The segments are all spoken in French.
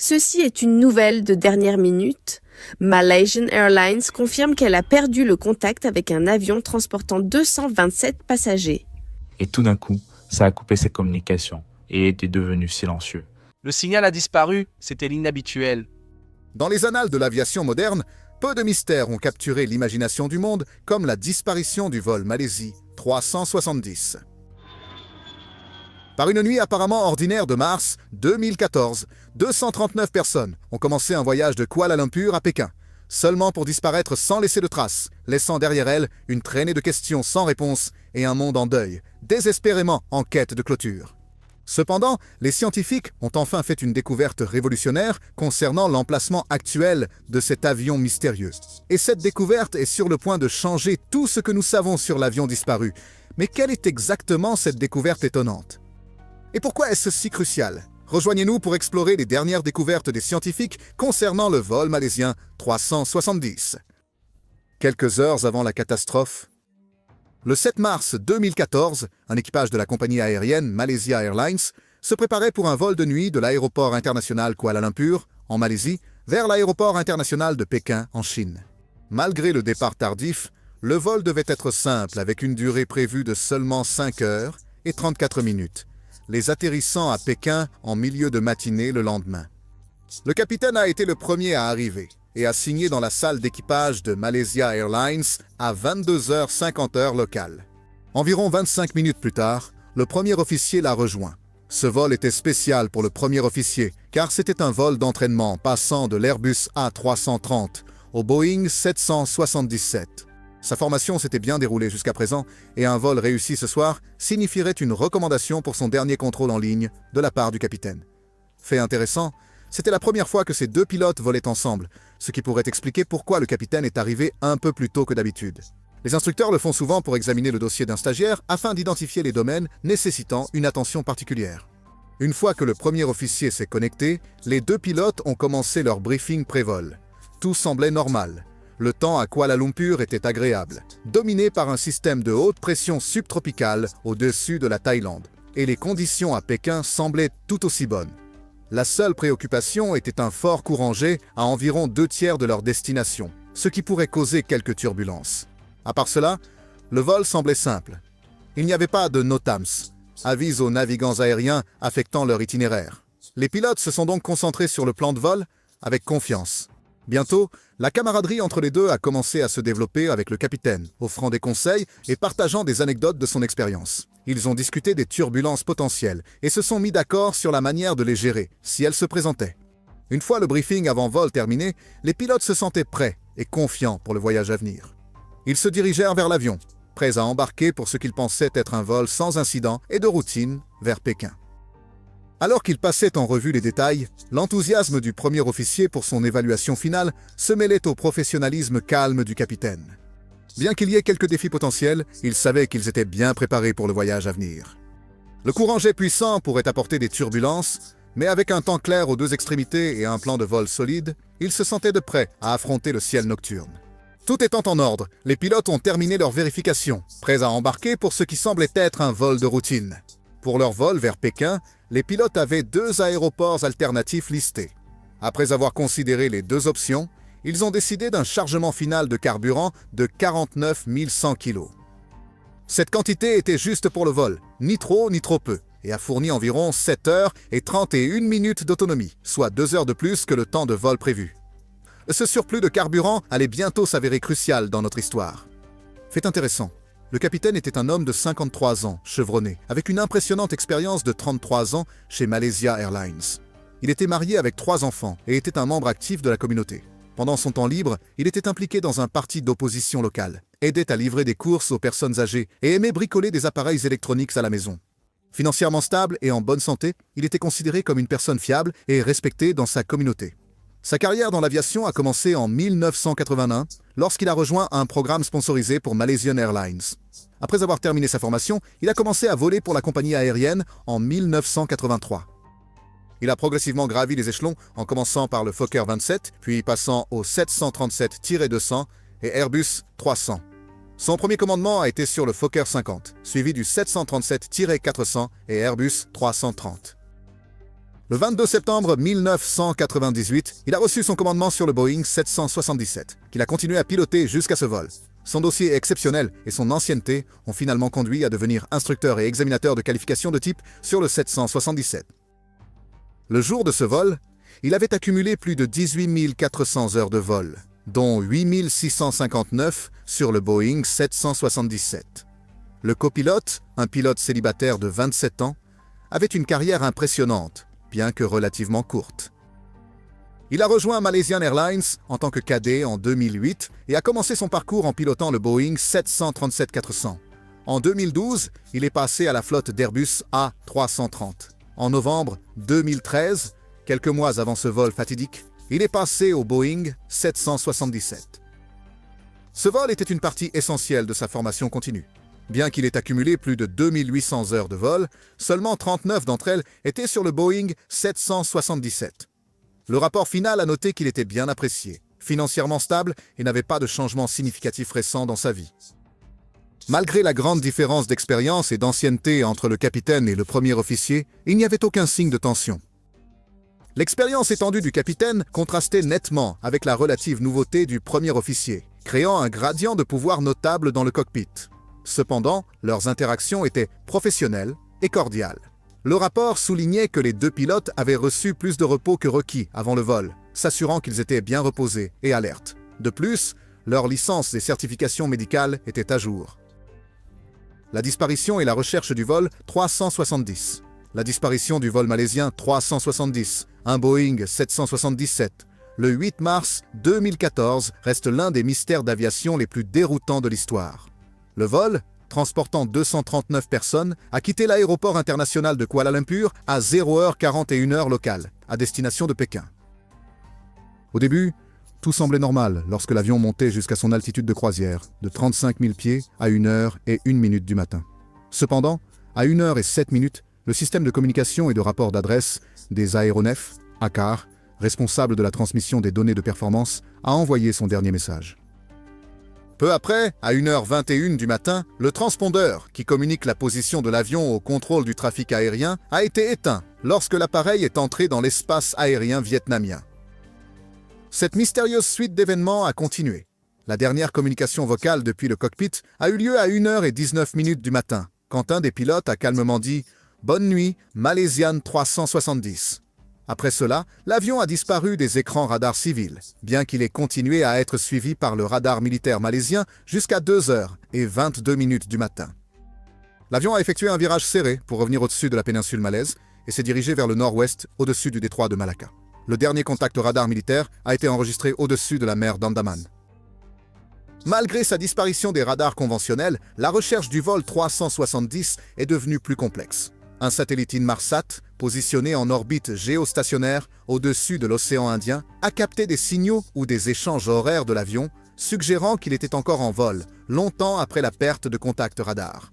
Ceci est une nouvelle de dernière minute. Malaysian Airlines confirme qu'elle a perdu le contact avec un avion transportant 227 passagers. Et tout d'un coup, ça a coupé ses communications et était devenu silencieux. Le signal a disparu, c'était l'inhabituel. Dans les annales de l'aviation moderne, peu de mystères ont capturé l'imagination du monde, comme la disparition du vol Malaisie 370. Par une nuit apparemment ordinaire de mars 2014, 239 personnes ont commencé un voyage de Kuala Lumpur à Pékin, seulement pour disparaître sans laisser de traces, laissant derrière elles une traînée de questions sans réponse et un monde en deuil, désespérément en quête de clôture. Cependant, les scientifiques ont enfin fait une découverte révolutionnaire concernant l'emplacement actuel de cet avion mystérieux. Et cette découverte est sur le point de changer tout ce que nous savons sur l'avion disparu. Mais quelle est exactement cette découverte étonnante? Et pourquoi est-ce si crucial? Rejoignez-nous pour explorer les dernières découvertes des scientifiques concernant le vol malaisien 370. Quelques heures avant la catastrophe, le 7 mars 2014, un équipage de la compagnie aérienne Malaysia Airlines se préparait pour un vol de nuit de l'aéroport international Kuala Lumpur, en Malaisie, vers l'aéroport international de Pékin, en Chine. Malgré le départ tardif, le vol devait être simple avec une durée prévue de seulement 5 heures et 34 minutes, les atterrissant à Pékin en milieu de matinée le lendemain. Le capitaine a été le premier à arriver et a signé dans la salle d'équipage de Malaysia Airlines à 22h50 heure locale. Environ 25 minutes plus tard, le premier officier l'a rejoint. Ce vol était spécial pour le premier officier, car c'était un vol d'entraînement passant de l'Airbus A330 au Boeing 777. Sa formation s'était bien déroulée jusqu'à présent, et un vol réussi ce soir signifierait une recommandation pour son dernier contrôle en ligne de la part du capitaine. Fait intéressant, c'était la première fois que ces deux pilotes volaient ensemble, ce qui pourrait expliquer pourquoi le capitaine est arrivé un peu plus tôt que d'habitude. Les instructeurs le font souvent pour examiner le dossier d'un stagiaire afin d'identifier les domaines nécessitant une attention particulière. Une fois que le premier officier s'est connecté, les deux pilotes ont commencé leur briefing pré-vol. Tout semblait normal. Le temps à Kuala Lumpur était agréable, dominé par un système de haute pression subtropicale au-dessus de la Thaïlande, et les conditions à Pékin semblaient tout aussi bonnes. La seule préoccupation était un fort courant G à environ 2/3 de leur destination, ce qui pourrait causer quelques turbulences. À part cela, le vol semblait simple. Il n'y avait pas de NOTAMs, avis aux navigants aériens affectant leur itinéraire. Les pilotes se sont donc concentrés sur le plan de vol avec confiance. Bientôt, la camaraderie entre les deux a commencé à se développer avec le capitaine, offrant des conseils et partageant des anecdotes de son expérience. Ils ont discuté des turbulences potentielles et se sont mis d'accord sur la manière de les gérer, si elles se présentaient. Une fois le briefing avant vol terminé, les pilotes se sentaient prêts et confiants pour le voyage à venir. Ils se dirigèrent vers l'avion, prêts à embarquer pour ce qu'ils pensaient être un vol sans incident et de routine vers Pékin. Alors qu'ils passaient en revue les détails, l'enthousiasme du premier officier pour son évaluation finale se mêlait au professionnalisme calme du capitaine. Bien qu'il y ait quelques défis potentiels, il savait qu'ils étaient bien préparés pour le voyage à venir. Le courant G puissant pourrait apporter des turbulences, mais avec un temps clair aux deux extrémités et un plan de vol solide, ils se sentaient de prêt à affronter le ciel nocturne. Tout étant en ordre, les pilotes ont terminé leur vérification, prêts à embarquer pour ce qui semblait être un vol de routine. Pour leur vol vers Pékin, les pilotes avaient 2 aéroports alternatifs listés. Après avoir considéré les 2 options, ils ont décidé d'un chargement final de carburant de 49 100 kg. Cette quantité était juste pour le vol, ni trop ni trop peu, et a fourni environ 7 heures et 31 minutes d'autonomie, soit 2 heures de plus que le temps de vol prévu. Ce surplus de carburant allait bientôt s'avérer crucial dans notre histoire. Fait intéressant, le capitaine était un homme de 53 ans, chevronné, avec une impressionnante expérience de 33 ans chez Malaysia Airlines. Il était marié avec 3 enfants et était un membre actif de la communauté. Pendant son temps libre, il était impliqué dans un parti d'opposition locale, aidait à livrer des courses aux personnes âgées et aimait bricoler des appareils électroniques à la maison. Financièrement stable et en bonne santé, il était considéré comme une personne fiable et respectée dans sa communauté. Sa carrière dans l'aviation a commencé en 1981, lorsqu'il a rejoint un programme sponsorisé pour Malaysian Airlines. Après avoir terminé sa formation, il a commencé à voler pour la compagnie aérienne en 1983. Il a progressivement gravi les échelons en commençant par le Fokker 27, puis passant au 737-200 et Airbus 300. Son premier commandement a été sur le Fokker 50, suivi du 737-400 et Airbus 330. Le 22 septembre 1998, il a reçu son commandement sur le Boeing 777, qu'il a continué à piloter jusqu'à ce vol. Son dossier exceptionnel et son ancienneté ont finalement conduit à devenir instructeur et examinateur de qualification de type sur le 777. Le jour de ce vol, il avait accumulé plus de 18 400 heures de vol, dont 8 659 sur le Boeing 777. Le copilote, un pilote célibataire de 27 ans, avait une carrière impressionnante, bien que relativement courte. Il a rejoint Malaysian Airlines en tant que cadet en 2008 et a commencé son parcours en pilotant le Boeing 737-400. En 2012, il est passé à la flotte d'Airbus A330. En novembre 2013, quelques mois avant ce vol fatidique, il est passé au Boeing 777. Ce vol était une partie essentielle de sa formation continue. Bien qu'il ait accumulé plus de 2800 heures de vol, seulement 39 d'entre elles étaient sur le Boeing 777. Le rapport final a noté qu'il était bien apprécié, financièrement stable et n'avait pas de changement significatif récent dans sa vie. Malgré la grande différence d'expérience et d'ancienneté entre le capitaine et le premier officier, il n'y avait aucun signe de tension. L'expérience étendue du capitaine contrastait nettement avec la relative nouveauté du premier officier, créant un gradient de pouvoir notable dans le cockpit. Cependant, leurs interactions étaient professionnelles et cordiales. Le rapport soulignait que les deux pilotes avaient reçu plus de repos que requis avant le vol, s'assurant qu'ils étaient bien reposés et alertes. De plus, leurs licences et certifications médicales étaient à jour. La disparition et la recherche du vol 370. La disparition du vol malaisien 370, un Boeing 777, le 8 mars 2014 reste l'un des mystères d'aviation les plus déroutants de l'histoire. Le vol, transportant 239 personnes, a quitté l'aéroport international de Kuala Lumpur à 0h41 locale, à destination de Pékin. Au début, tout semblait normal lorsque l'avion montait jusqu'à son altitude de croisière, de 35 000 pieds à 1h01 du matin. Cependant, à 1h07, le système de communication et de rapport d'adresse des aéronefs, ACAR, responsable de la transmission des données de performance, a envoyé son dernier message. Peu après, à 1h21 du matin, le transpondeur, qui communique la position de l'avion au contrôle du trafic aérien, a été éteint lorsque l'appareil est entré dans l'espace aérien vietnamien. Cette mystérieuse suite d'événements a continué. La dernière communication vocale depuis le cockpit a eu lieu à 1h19 du matin, quand un des pilotes a calmement dit « Bonne nuit, Malaysian 370 ». Après cela, l'avion a disparu des écrans radars civils, bien qu'il ait continué à être suivi par le radar militaire malaisien jusqu'à 2h22 du matin. L'avion a effectué un virage serré pour revenir au-dessus de la péninsule malaise et s'est dirigé vers le nord-ouest au-dessus du détroit de Malacca. Le dernier contact radar militaire a été enregistré au-dessus de la mer d'Andaman. Malgré sa disparition des radars conventionnels, la recherche du vol 370 est devenue plus complexe. Un satellite Inmarsat, positionné en orbite géostationnaire au-dessus de l'océan Indien, a capté des signaux ou des échanges horaires de l'avion, suggérant qu'il était encore en vol, longtemps après la perte de contact radar.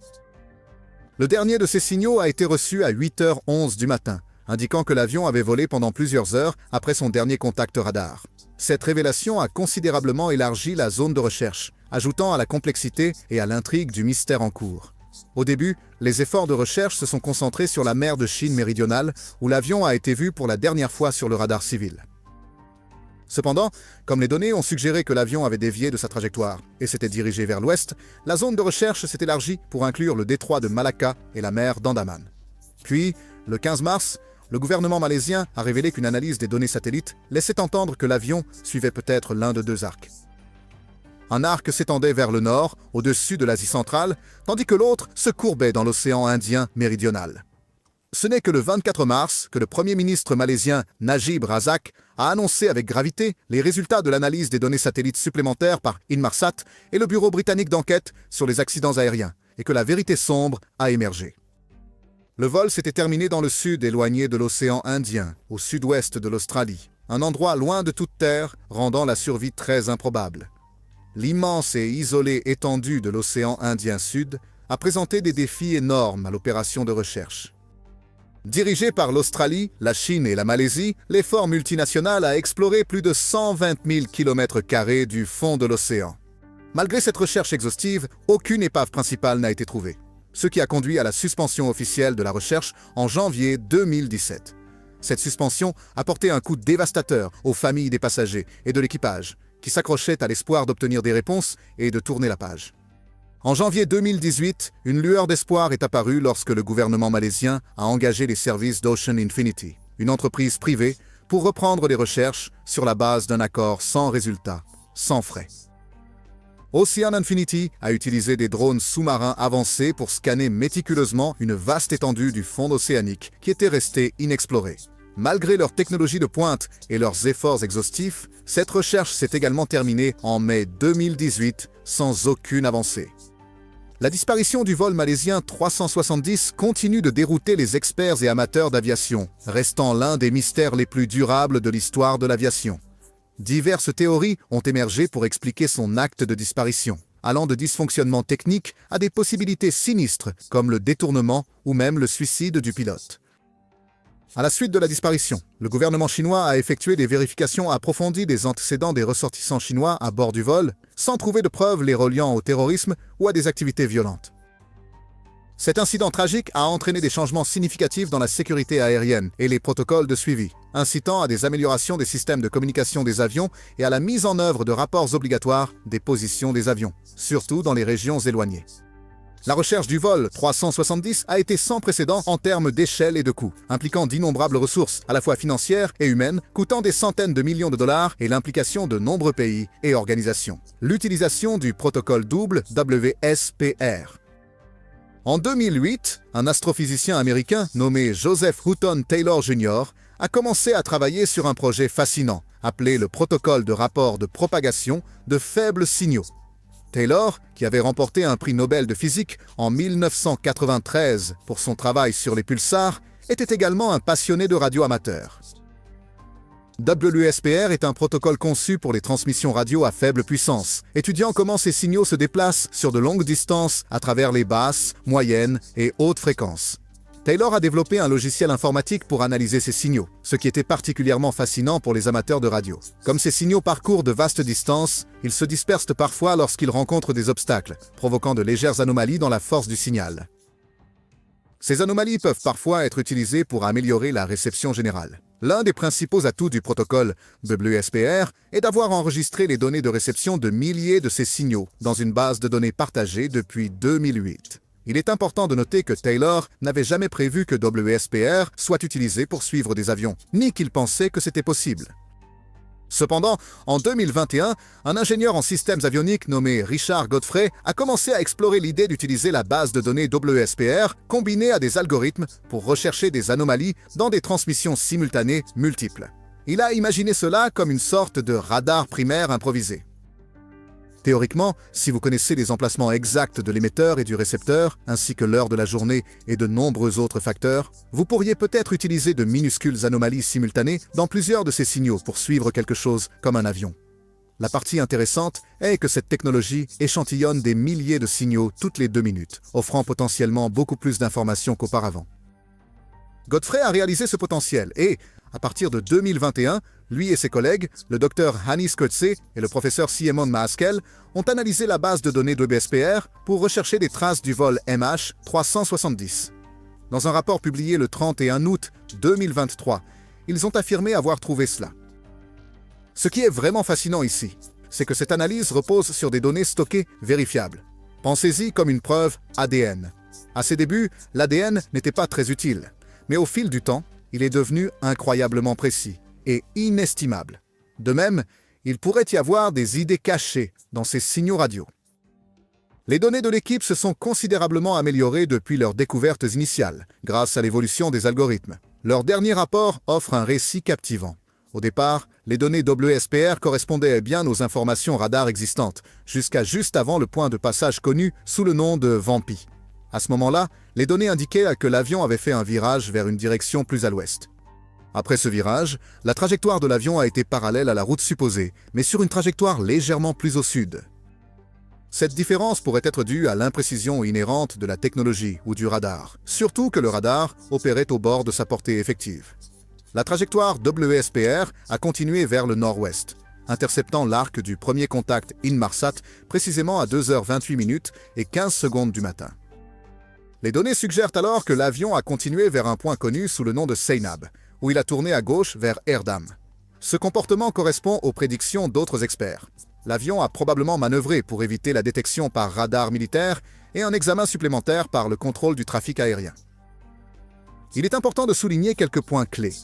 Le dernier de ces signaux a été reçu à 8h11 du matin, indiquant que l'avion avait volé pendant plusieurs heures après son dernier contact radar. Cette révélation a considérablement élargi la zone de recherche, ajoutant à la complexité et à l'intrigue du mystère en cours. Au début, les efforts de recherche se sont concentrés sur la mer de Chine méridionale, où l'avion a été vu pour la dernière fois sur le radar civil. Cependant, comme les données ont suggéré que l'avion avait dévié de sa trajectoire et s'était dirigé vers l'ouest, la zone de recherche s'est élargie pour inclure le détroit de Malacca et la mer d'Andaman. Puis, le 15 mars, le gouvernement malaisien a révélé qu'une analyse des données satellites laissait entendre que l'avion suivait peut-être l'un de deux arcs. Un arc s'étendait vers le nord, au-dessus de l'Asie centrale, tandis que l'autre se courbait dans l'océan Indien méridional. Ce n'est que le 24 mars que le Premier ministre malaisien Najib Razak a annoncé avec gravité les résultats de l'analyse des données satellites supplémentaires par Inmarsat et le Bureau britannique d'enquête sur les accidents aériens, et que la vérité sombre a émergé. Le vol s'était terminé dans le sud éloigné de l'océan Indien, au sud-ouest de l'Australie, un endroit loin de toute terre, rendant la survie très improbable. L'immense et isolée étendue de l'océan Indien Sud a présenté des défis énormes à l'opération de recherche. Dirigé par l'Australie, la Chine et la Malaisie, l'effort multinational a exploré plus de 120 000 km² du fond de l'océan. Malgré cette recherche exhaustive, aucune épave principale n'a été trouvée, ce qui a conduit à la suspension officielle de la recherche en janvier 2017. Cette suspension a porté un coup dévastateur aux familles des passagers et de l'équipage, qui s'accrochaient à l'espoir d'obtenir des réponses et de tourner la page. En janvier 2018, une lueur d'espoir est apparue lorsque le gouvernement malaisien a engagé les services d'Ocean Infinity, une entreprise privée, pour reprendre les recherches sur la base d'un accord sans résultat, sans frais. Ocean Infinity a utilisé des drones sous-marins avancés pour scanner méticuleusement une vaste étendue du fond océanique qui était restée inexplorée. Malgré leur technologie de pointe et leurs efforts exhaustifs, cette recherche s'est également terminée en mai 2018 sans aucune avancée. La disparition du vol malaisien 370 continue de dérouter les experts et amateurs d'aviation, restant l'un des mystères les plus durables de l'histoire de l'aviation. Diverses théories ont émergé pour expliquer son acte de disparition, allant de dysfonctionnements techniques à des possibilités sinistres comme le détournement ou même le suicide du pilote. À la suite de la disparition, le gouvernement chinois a effectué des vérifications approfondies des antécédents des ressortissants chinois à bord du vol, sans trouver de preuves les reliant au terrorisme ou à des activités violentes. Cet incident tragique a entraîné des changements significatifs dans la sécurité aérienne et les protocoles de suivi, incitant à des améliorations des systèmes de communication des avions et à la mise en œuvre de rapports obligatoires des positions des avions, surtout dans les régions éloignées. La recherche du vol 370 a été sans précédent en termes d'échelle et de coûts, impliquant d'innombrables ressources, à la fois financières et humaines, coûtant des centaines de millions de dollars et l'implication de nombreux pays et organisations. L'utilisation du protocole double WSPR. En 2008, un astrophysicien américain nommé Joseph Houghton Taylor Jr. a commencé à travailler sur un projet fascinant, appelé le protocole de rapport de propagation de faibles signaux. Taylor, qui avait remporté un prix Nobel de physique en 1993 pour son travail sur les pulsars, était également un passionné de radio amateur. WSPR est un protocole conçu pour les transmissions radio à faible puissance, étudiant comment ces signaux se déplacent sur de longues distances à travers les basses, moyennes et hautes fréquences. Taylor a développé un logiciel informatique pour analyser ces signaux, ce qui était particulièrement fascinant pour les amateurs de radio. Comme ces signaux parcourent de vastes distances, ils se dispersent parfois lorsqu'ils rencontrent des obstacles, provoquant de légères anomalies dans la force du signal. Ces anomalies peuvent parfois être utilisées pour améliorer la réception générale. L'un des principaux atouts du protocole WSPR est d'avoir enregistré les données de réception de milliers de ces signaux dans une base de données partagée depuis 2008. Il est important de noter que Taylor n'avait jamais prévu que WSPR soit utilisé pour suivre des avions, ni qu'il pensait que c'était possible. Cependant, en 2021, un ingénieur en systèmes avioniques nommé Richard Godfrey a commencé à explorer l'idée d'utiliser la base de données WSPR combinée à des algorithmes pour rechercher des anomalies dans des transmissions simultanées multiples. Il a imaginé cela comme une sorte de radar primaire improvisé. Théoriquement, si vous connaissez les emplacements exacts de l'émetteur et du récepteur, ainsi que l'heure de la journée et de nombreux autres facteurs, vous pourriez peut-être utiliser de minuscules anomalies simultanées dans plusieurs de ces signaux pour suivre quelque chose comme un avion. La partie intéressante est que cette technologie échantillonne des milliers de signaux toutes les 2 minutes, offrant potentiellement beaucoup plus d'informations qu'auparavant. Godfrey a réalisé ce potentiel et, à partir de 2021, lui et ses collègues, le docteur Hannes Coetzee et le professeur Simon Maaskel, ont analysé la base de données WSPR pour rechercher des traces du vol MH370. Dans un rapport publié le 31 août 2023, ils ont affirmé avoir trouvé cela. Ce qui est vraiment fascinant ici, c'est que cette analyse repose sur des données stockées vérifiables. Pensez-y comme une preuve ADN. À ses débuts, l'ADN n'était pas très utile, mais au fil du temps, il est devenu incroyablement précis et inestimable. De même, il pourrait y avoir des idées cachées dans ces signaux radio. Les données de l'équipe se sont considérablement améliorées depuis leurs découvertes initiales, grâce à l'évolution des algorithmes. Leur dernier rapport offre un récit captivant. Au départ, les données WSPR correspondaient bien aux informations radar existantes, jusqu'à juste avant le point de passage connu sous le nom de Vampi. À ce moment-là, les données indiquaient que l'avion avait fait un virage vers une direction plus à l'ouest. Après ce virage, la trajectoire de l'avion a été parallèle à la route supposée, mais sur une trajectoire légèrement plus au sud. Cette différence pourrait être due à l'imprécision inhérente de la technologie ou du radar, surtout que le radar opérait au bord de sa portée effective. La trajectoire WSPR a continué vers le nord-ouest, interceptant l'arc du premier contact Inmarsat précisément à 2h28 et 15 secondes du matin. Les données suggèrent alors que l'avion a continué vers un point connu sous le nom de Seynab, où il a tourné à gauche vers Erdam. Ce comportement correspond aux prédictions d'autres experts. L'avion a probablement manœuvré pour éviter la détection par radar militaire et un examen supplémentaire par le contrôle du trafic aérien. Il est important de souligner quelques points clés.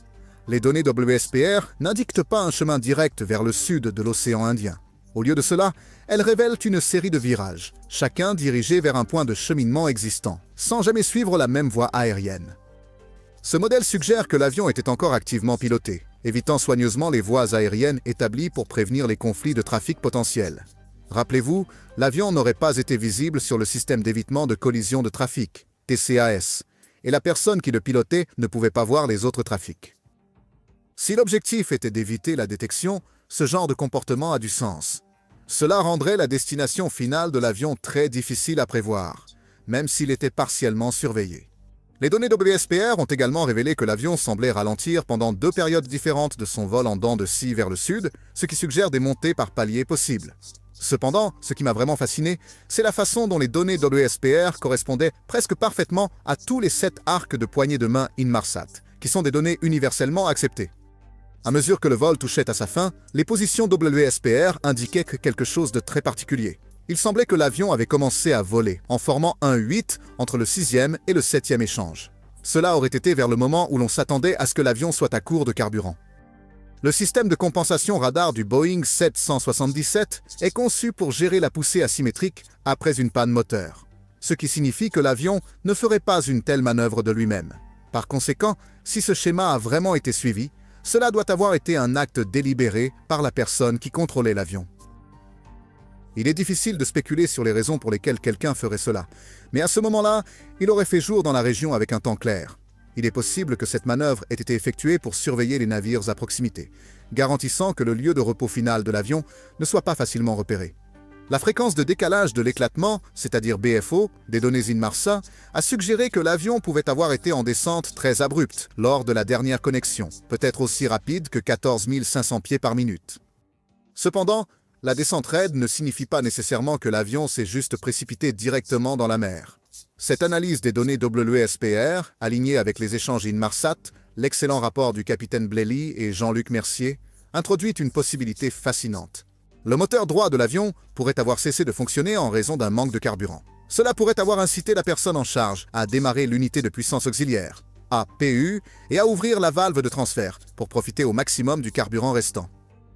Les données WSPR n'indiquent pas un chemin direct vers le sud de l'océan Indien. Au lieu de cela, elles révèlent une série de virages, chacun dirigé vers un point de cheminement existant, sans jamais suivre la même voie aérienne. Ce modèle suggère que l'avion était encore activement piloté, évitant soigneusement les voies aériennes établies pour prévenir les conflits de trafic potentiels. Rappelez-vous, l'avion n'aurait pas été visible sur le système d'évitement de collision de trafic, TCAS, et la personne qui le pilotait ne pouvait pas voir les autres trafics. Si l'objectif était d'éviter la détection, ce genre de comportement a du sens. Cela rendrait la destination finale de l'avion très difficile à prévoir, même s'il était partiellement surveillé. Les données WSPR ont également révélé que l'avion semblait ralentir pendant 2 périodes différentes de son vol en dents de scie vers le sud, ce qui suggère des montées par paliers possibles. Cependant, ce qui m'a vraiment fasciné, c'est la façon dont les données WSPR correspondaient presque parfaitement à tous les 7 arcs de poignées de main Inmarsat, qui sont des données universellement acceptées. À mesure que le vol touchait à sa fin, les positions WSPR indiquaient quelque chose de très particulier. Il semblait que l'avion avait commencé à voler, en formant un 8 entre le 6e et le 7e échange. Cela aurait été vers le moment où l'on s'attendait à ce que l'avion soit à court de carburant. Le système de compensation radar du Boeing 777 est conçu pour gérer la poussée asymétrique après une panne moteur, ce qui signifie que l'avion ne ferait pas une telle manœuvre de lui-même. Par conséquent, si ce schéma a vraiment été suivi, cela doit avoir été un acte délibéré par la personne qui contrôlait l'avion. Il est difficile de spéculer sur les raisons pour lesquelles quelqu'un ferait cela, mais à ce moment-là, il aurait fait jour dans la région avec un temps clair. Il est possible que cette manœuvre ait été effectuée pour surveiller les navires à proximité, garantissant que le lieu de repos final de l'avion ne soit pas facilement repéré. La fréquence de décalage de l'éclatement, c'est-à-dire BFO, des données Inmarsat, a suggéré que l'avion pouvait avoir été en descente très abrupte lors de la dernière connexion, peut-être aussi rapide que 14 500 pieds par minute. Cependant, la descente raide ne signifie pas nécessairement que l'avion s'est juste précipité directement dans la mer. Cette analyse des données WSPR, alignée avec les échanges Inmarsat, l'excellent rapport du capitaine Blely et Jean-Luc Mercier, introduit une possibilité fascinante. Le moteur droit de l'avion pourrait avoir cessé de fonctionner en raison d'un manque de carburant. Cela pourrait avoir incité la personne en charge à démarrer l'unité de puissance auxiliaire, APU, et à ouvrir la valve de transfert pour profiter au maximum du carburant restant.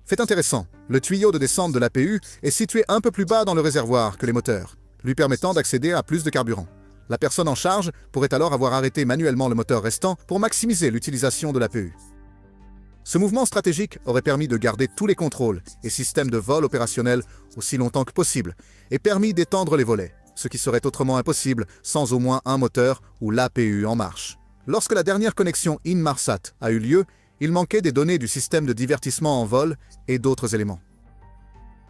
Fait intéressant, le tuyau de descente de l'APU est situé un peu plus bas dans le réservoir que les moteurs, lui permettant d'accéder à plus de carburant. La personne en charge pourrait alors avoir arrêté manuellement le moteur restant pour maximiser l'utilisation de l'APU. Ce mouvement stratégique aurait permis de garder tous les contrôles et systèmes de vol opérationnels aussi longtemps que possible et permis d'étendre les volets, ce qui serait autrement impossible sans au moins un moteur ou l'APU en marche. Lorsque la dernière connexion Inmarsat a eu lieu, il manquait des données du système de divertissement en vol et d'autres éléments.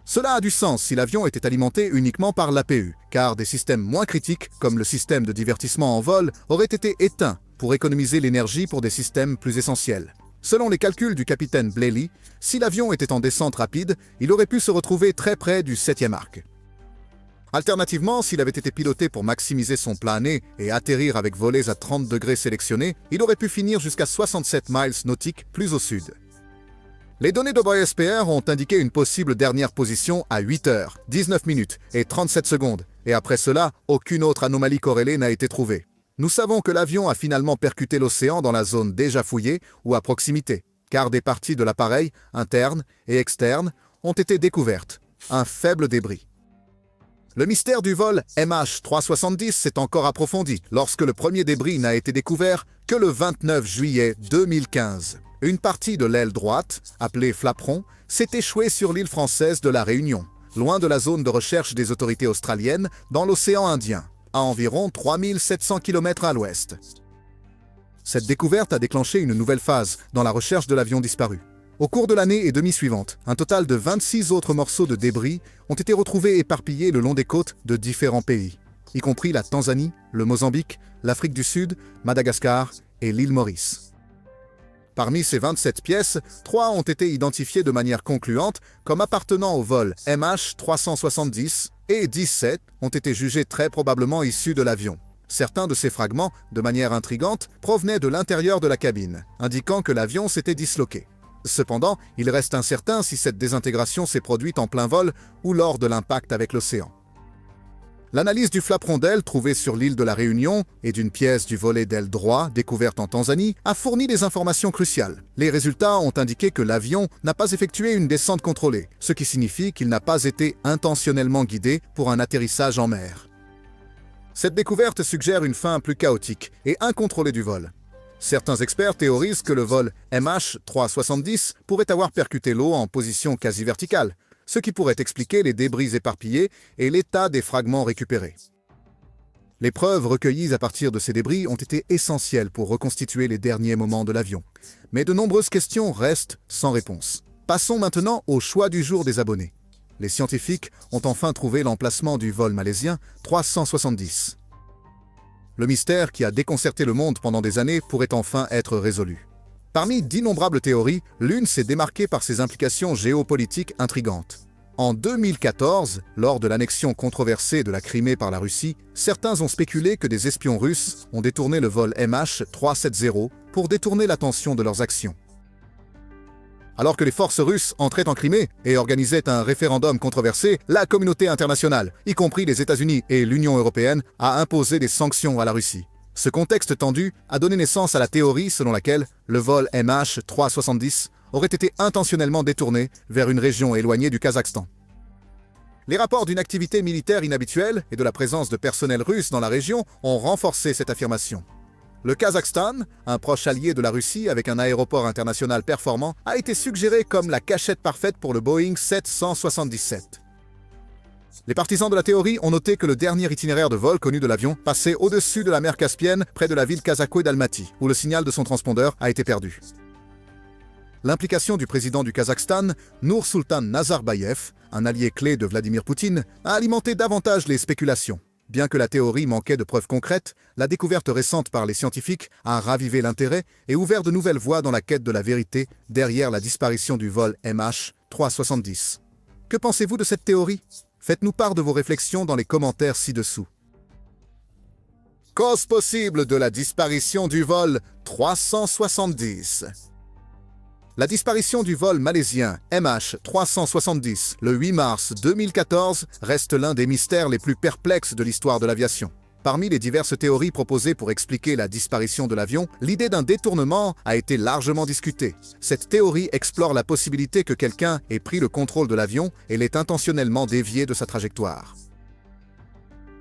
Cela a du sens si l'avion était alimenté uniquement par l'APU, car des systèmes moins critiques, comme le système de divertissement en vol, auraient été éteints pour économiser l'énergie pour des systèmes plus essentiels. Selon les calculs du capitaine Blely, si l'avion était en descente rapide, il aurait pu se retrouver très près du 7e arc. Alternativement, s'il avait été piloté pour maximiser son plané et atterrir avec volets à 30 degrés sélectionnés, il aurait pu finir jusqu'à 67 miles nautiques plus au sud. Les données de WSPR ont indiqué une possible dernière position à 8 heures, 19 minutes et 37 secondes, et après cela, aucune autre anomalie corrélée n'a été trouvée. Nous savons que l'avion a finalement percuté l'océan dans la zone déjà fouillée ou à proximité, car des parties de l'appareil, internes et externes, ont été découvertes, un faible débris. Le mystère du vol MH370 s'est encore approfondi lorsque le premier débris n'a été découvert que le 29 juillet 2015. Une partie de l'aile droite, appelée flaperon, s'est échouée sur l'île française de la Réunion, loin de la zone de recherche des autorités australiennes dans l'océan Indien, à environ 3700 km à l'ouest. Cette découverte a déclenché une nouvelle phase dans la recherche de l'avion disparu. Au cours de l'année et demie suivante, un total de 26 autres morceaux de débris ont été retrouvés éparpillés le long des côtes de différents pays, y compris la Tanzanie, le Mozambique, l'Afrique du Sud, Madagascar et l'île Maurice. Parmi ces 27 pièces, 3 ont été identifiées de manière concluante comme appartenant au vol MH370 et 17 ont été jugées très probablement issues de l'avion. Certains de ces fragments, de manière intrigante, provenaient de l'intérieur de la cabine, indiquant que l'avion s'était disloqué. Cependant, il reste incertain si cette désintégration s'est produite en plein vol ou lors de l'impact avec l'océan. L'analyse du flaperon d'aile trouvé sur l'île de la Réunion et d'une pièce du volet d'aile droit découverte en Tanzanie a fourni des informations cruciales. Les résultats ont indiqué que l'avion n'a pas effectué une descente contrôlée, ce qui signifie qu'il n'a pas été intentionnellement guidé pour un atterrissage en mer. Cette découverte suggère une fin plus chaotique et incontrôlée du vol. Certains experts théorisent que le vol MH370 pourrait avoir percuté l'eau en position quasi verticale, ce qui pourrait expliquer les débris éparpillés et l'état des fragments récupérés. Les preuves recueillies à partir de ces débris ont été essentielles pour reconstituer les derniers moments de l'avion. Mais de nombreuses questions restent sans réponse. Passons maintenant au choix du jour des abonnés. Les scientifiques ont enfin trouvé l'emplacement du vol malaisien 370. Le mystère qui a déconcerté le monde pendant des années pourrait enfin être résolu. Parmi d'innombrables théories, l'une s'est démarquée par ses implications géopolitiques intrigantes. En 2014, lors de l'annexion controversée de la Crimée par la Russie, certains ont spéculé que des espions russes ont détourné le vol MH370 pour détourner l'attention de leurs actions. Alors que les forces russes entraient en Crimée et organisaient un référendum controversé, la communauté internationale, y compris les États-Unis et l'Union européenne, a imposé des sanctions à la Russie. Ce contexte tendu a donné naissance à la théorie selon laquelle le vol MH370 aurait été intentionnellement détourné vers une région éloignée du Kazakhstan. Les rapports d'une activité militaire inhabituelle et de la présence de personnel russe dans la région ont renforcé cette affirmation. Le Kazakhstan, un proche allié de la Russie avec un aéroport international performant, a été suggéré comme la cachette parfaite pour le Boeing 777. Les partisans de la théorie ont noté que le dernier itinéraire de vol connu de l'avion passait au-dessus de la mer Caspienne, près de la ville kazakho d'Almaty, où le signal de son transpondeur a été perdu. L'implication du président du Kazakhstan, Nursultan Nazarbayev, un allié clé de Vladimir Poutine, a alimenté davantage les spéculations. Bien que la théorie manquait de preuves concrètes, la découverte récente par les scientifiques a ravivé l'intérêt et ouvert de nouvelles voies dans la quête de la vérité derrière la disparition du vol MH370. Que pensez-vous de cette théorie ? Faites-nous part de vos réflexions dans les commentaires ci-dessous. Cause possible de la disparition du vol 370. La disparition du vol malaisien MH370 le 8 mars 2014 reste l'un des mystères les plus perplexes de l'histoire de l'aviation. Parmi les diverses théories proposées pour expliquer la disparition de l'avion, l'idée d'un détournement a été largement discutée. Cette théorie explore la possibilité que quelqu'un ait pris le contrôle de l'avion et l'ait intentionnellement dévié de sa trajectoire.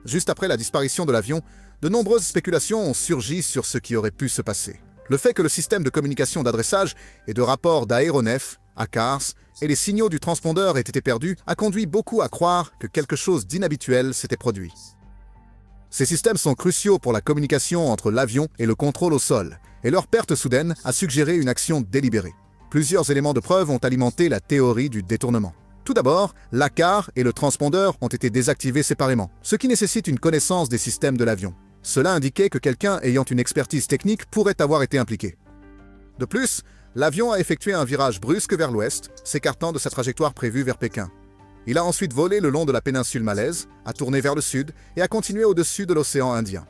Juste après la disparition de l'avion, de nombreuses spéculations ont surgi sur ce qui aurait pu se passer. Le fait que le système de communication d'adressage et de rapport d'aéronefs, ACARS, et les signaux du transpondeur aient été perdus a conduit beaucoup à croire que quelque chose d'inhabituel s'était produit. Ces systèmes sont cruciaux pour la communication entre l'avion et le contrôle au sol, et leur perte soudaine a suggéré une action délibérée. Plusieurs éléments de preuve ont alimenté la théorie du détournement. Tout d'abord, l'ACAR et le transpondeur ont été désactivés séparément, ce qui nécessite une connaissance des systèmes de l'avion. Cela indiquait que quelqu'un ayant une expertise technique pourrait avoir été impliqué. De plus, l'avion a effectué un virage brusque vers l'ouest, s'écartant de sa trajectoire prévue vers Pékin. Il a ensuite volé le long de la péninsule malaise, a tourné vers le sud et a continué au-dessus de l'océan Indien.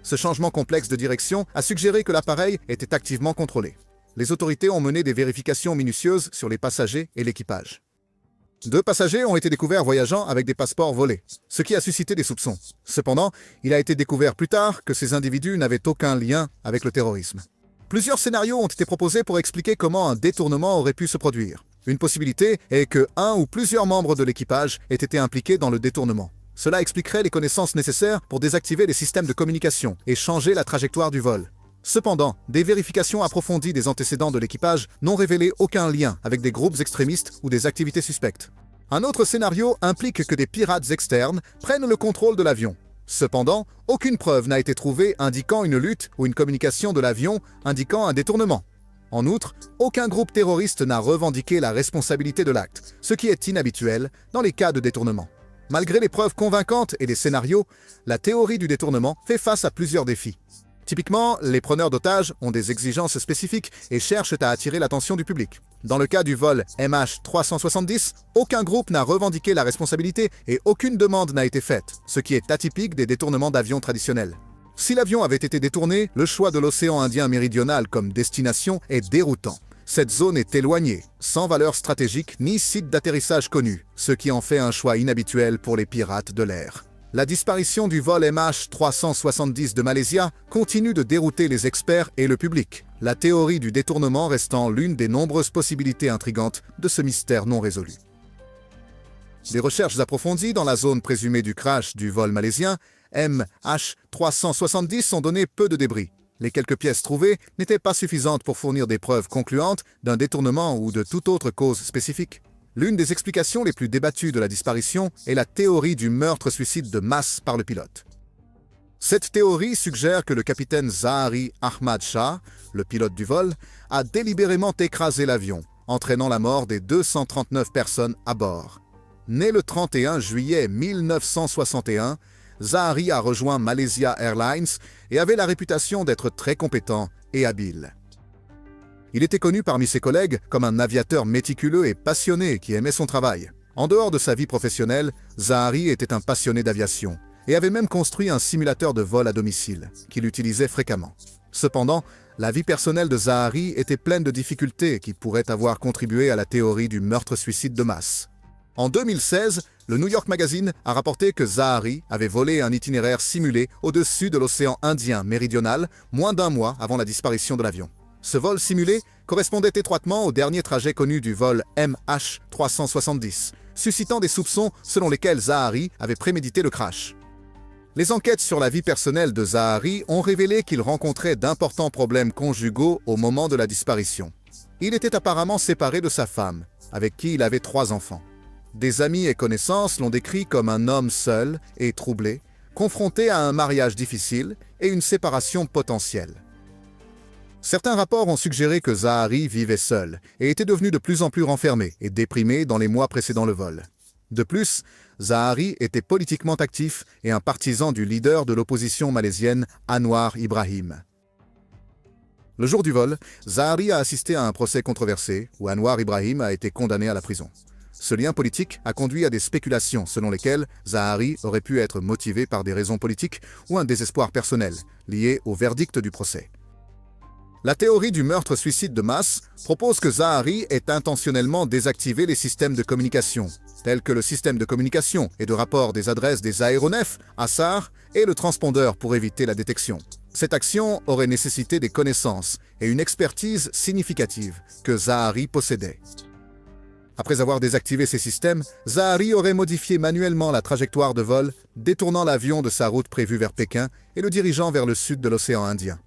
Ce changement complexe de direction a suggéré que l'appareil était activement contrôlé. Les autorités ont mené des vérifications minutieuses sur les passagers et l'équipage. 2 passagers ont été découverts voyageant avec des passeports volés, ce qui a suscité des soupçons. Cependant, il a été découvert plus tard que ces individus n'avaient aucun lien avec le terrorisme. Plusieurs scénarios ont été proposés pour expliquer comment un détournement aurait pu se produire. Une possibilité est que un ou plusieurs membres de l'équipage aient été impliqués dans le détournement. Cela expliquerait les connaissances nécessaires pour désactiver les systèmes de communication et changer la trajectoire du vol. Cependant, des vérifications approfondies des antécédents de l'équipage n'ont révélé aucun lien avec des groupes extrémistes ou des activités suspectes. Un autre scénario implique que des pirates externes prennent le contrôle de l'avion. Cependant, aucune preuve n'a été trouvée indiquant une lutte ou une communication de l'avion indiquant un détournement. En outre, aucun groupe terroriste n'a revendiqué la responsabilité de l'acte, ce qui est inhabituel dans les cas de détournement. Malgré les preuves convaincantes et les scénarios, la théorie du détournement fait face à plusieurs défis. Typiquement, les preneurs d'otages ont des exigences spécifiques et cherchent à attirer l'attention du public. Dans le cas du vol MH370, aucun groupe n'a revendiqué la responsabilité et aucune demande n'a été faite, ce qui est atypique des détournements d'avions traditionnels. Si l'avion avait été détourné, le choix de l'océan Indien méridional comme destination est déroutant. Cette zone est éloignée, sans valeur stratégique ni site d'atterrissage connu, ce qui en fait un choix inhabituel pour les pirates de l'air. La disparition du vol MH370 de Malaysia continue de dérouter les experts et le public, la théorie du détournement restant l'une des nombreuses possibilités intrigantes de ce mystère non résolu. Des recherches approfondies dans la zone présumée du crash du vol malaisien MH370 ont donné peu de débris. Les quelques pièces trouvées n'étaient pas suffisantes pour fournir des preuves concluantes d'un détournement ou de toute autre cause spécifique. L'une des explications les plus débattues de la disparition est la théorie du meurtre-suicide de masse par le pilote. Cette théorie suggère que le capitaine Zahari Ahmad Shah, le pilote du vol, a délibérément écrasé l'avion, entraînant la mort des 239 personnes à bord. Né le 31 juillet 1961, Zahari a rejoint Malaysia Airlines et avait la réputation d'être très compétent et habile. Il était connu parmi ses collègues comme un aviateur méticuleux et passionné qui aimait son travail. En dehors de sa vie professionnelle, Zahari était un passionné d'aviation et avait même construit un simulateur de vol à domicile qu'il utilisait fréquemment. Cependant, la vie personnelle de Zahari était pleine de difficultés qui pourraient avoir contribué à la théorie du meurtre-suicide de masse. En 2016, le New York Magazine a rapporté que Zahari avait volé un itinéraire simulé au-dessus de l'océan Indien méridional moins d'un mois avant la disparition de l'avion. Ce vol simulé correspondait étroitement au dernier trajet connu du vol MH370, suscitant des soupçons selon lesquels Zahari avait prémédité le crash. Les enquêtes sur la vie personnelle de Zahari ont révélé qu'il rencontrait d'importants problèmes conjugaux au moment de la disparition. Il était apparemment séparé de sa femme, avec qui il avait 3 enfants. Des amis et connaissances l'ont décrit comme un homme seul et troublé, confronté à un mariage difficile et une séparation potentielle. Certains rapports ont suggéré que Zahari vivait seul et était devenu de plus en plus renfermé et déprimé dans les mois précédant le vol. De plus, Zahari était politiquement actif et un partisan du leader de l'opposition malaisienne Anwar Ibrahim. Le jour du vol, Zahari a assisté à un procès controversé où Anwar Ibrahim a été condamné à la prison. Ce lien politique a conduit à des spéculations selon lesquelles Zahari aurait pu être motivé par des raisons politiques ou un désespoir personnel lié au verdict du procès. La théorie du meurtre-suicide de masse propose que Zahari ait intentionnellement désactivé les systèmes de communication, tels que le système de communication et de rapport des adresses des aéronefs, ASAR, et le transpondeur pour éviter la détection. Cette action aurait nécessité des connaissances et une expertise significative que Zahari possédait. Après avoir désactivé ces systèmes, Zahari aurait modifié manuellement la trajectoire de vol, détournant l'avion de sa route prévue vers Pékin et le dirigeant vers le sud de l'océan Indien.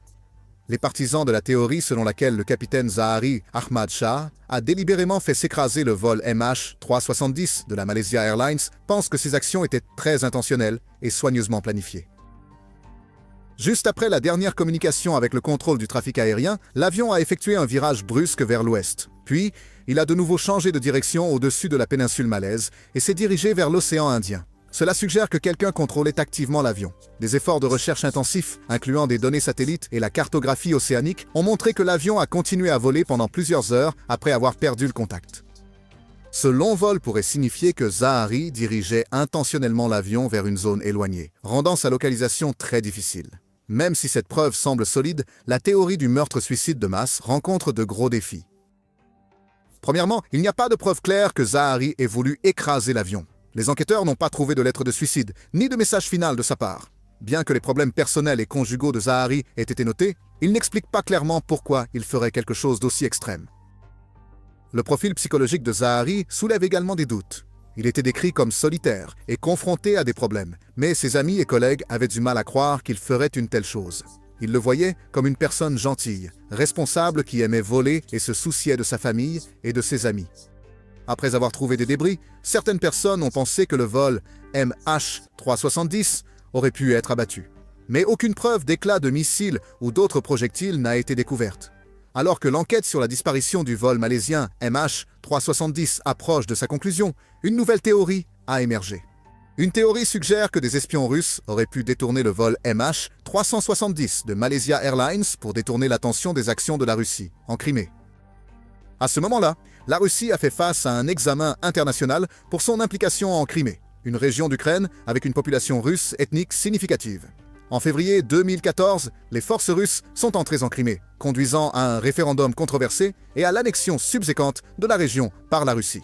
Les partisans de la théorie selon laquelle le capitaine Zahari Ahmad Shah a délibérément fait s'écraser le vol MH370 de la Malaysia Airlines pensent que ces actions étaient très intentionnelles et soigneusement planifiées. Juste après la dernière communication avec le contrôle du trafic aérien, l'avion a effectué un virage brusque vers l'ouest. Puis, il a de nouveau changé de direction au-dessus de la péninsule malaise et s'est dirigé vers l'océan Indien. Cela suggère que quelqu'un contrôlait activement l'avion. Des efforts de recherche intensifs, incluant des données satellites et la cartographie océanique, ont montré que l'avion a continué à voler pendant plusieurs heures après avoir perdu le contact. Ce long vol pourrait signifier que Zahari dirigeait intentionnellement l'avion vers une zone éloignée, rendant sa localisation très difficile. Même si cette preuve semble solide, la théorie du meurtre-suicide de masse rencontre de gros défis. Premièrement, il n'y a pas de preuve claire que Zahari ait voulu écraser l'avion. Les enquêteurs n'ont pas trouvé de lettre de suicide, ni de message final de sa part. Bien que les problèmes personnels et conjugaux de Zahari aient été notés, ils n'expliquent pas clairement pourquoi il ferait quelque chose d'aussi extrême. Le profil psychologique de Zahari soulève également des doutes. Il était décrit comme solitaire et confronté à des problèmes, mais ses amis et collègues avaient du mal à croire qu'il ferait une telle chose. Ils le voyaient comme une personne gentille, responsable qui aimait voler et se souciait de sa famille et de ses amis. Après avoir trouvé des débris, certaines personnes ont pensé que le vol MH370 aurait pu être abattu. Mais aucune preuve d'éclat de missiles ou d'autres projectiles n'a été découverte. Alors que l'enquête sur la disparition du vol malaisien MH370 approche de sa conclusion, une nouvelle théorie a émergé. Une théorie suggère que des espions russes auraient pu détourner le vol MH370 de Malaysia Airlines pour détourner l'attention des actions de la Russie, en Crimée. À ce moment-là, la Russie a fait face à un examen international pour son implication en Crimée, une région d'Ukraine avec une population russe ethnique significative. En février 2014, les forces russes sont entrées en Crimée, conduisant à un référendum controversé et à l'annexion subséquente de la région par la Russie.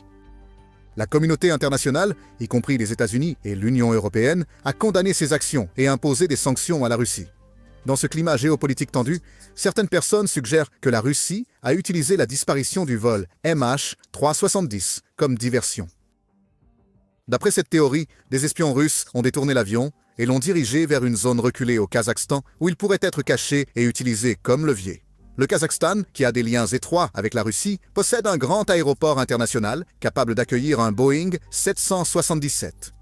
La communauté internationale, y compris les États-Unis et l'Union européenne, a condamné ces actions et imposé des sanctions à la Russie. Dans ce climat géopolitique tendu, certaines personnes suggèrent que la Russie a utilisé la disparition du vol MH370 comme diversion. D'après cette théorie, des espions russes ont détourné l'avion et l'ont dirigé vers une zone reculée au Kazakhstan où il pourrait être caché et utilisé comme levier. Le Kazakhstan, qui a des liens étroits avec la Russie, possède un grand aéroport international capable d'accueillir un Boeing 777.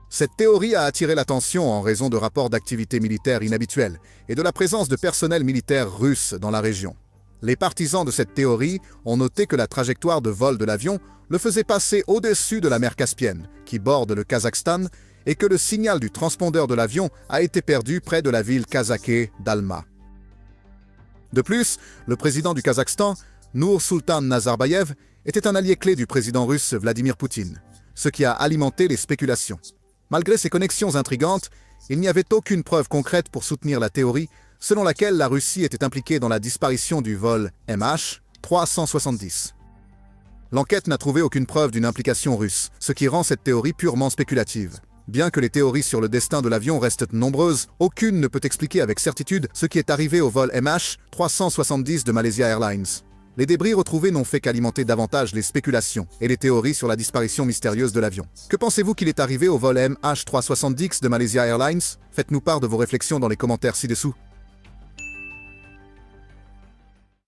Cette théorie a attiré l'attention en raison de rapports d'activités militaires inhabituels et de la présence de personnel militaire russe dans la région. Les partisans de cette théorie ont noté que la trajectoire de vol de l'avion le faisait passer au-dessus de la mer Caspienne, qui borde le Kazakhstan, et que le signal du transpondeur de l'avion a été perdu près de la ville kazakhe d'Alma. De plus, le président du Kazakhstan, Nour-Sultan Nazarbayev, était un allié clé du président russe Vladimir Poutine, ce qui a alimenté les spéculations. Malgré ces connexions intrigantes, il n'y avait aucune preuve concrète pour soutenir la théorie selon laquelle la Russie était impliquée dans la disparition du vol MH370. L'enquête n'a trouvé aucune preuve d'une implication russe, ce qui rend cette théorie purement spéculative. Bien que les théories sur le destin de l'avion restent nombreuses, aucune ne peut expliquer avec certitude ce qui est arrivé au vol MH370 de Malaysia Airlines. Les débris retrouvés n'ont fait qu'alimenter davantage les spéculations et les théories sur la disparition mystérieuse de l'avion. Que pensez-vous qu'il est arrivé au vol MH370 de Malaysia Airlines? Faites-nous part de vos réflexions dans les commentaires ci-dessous.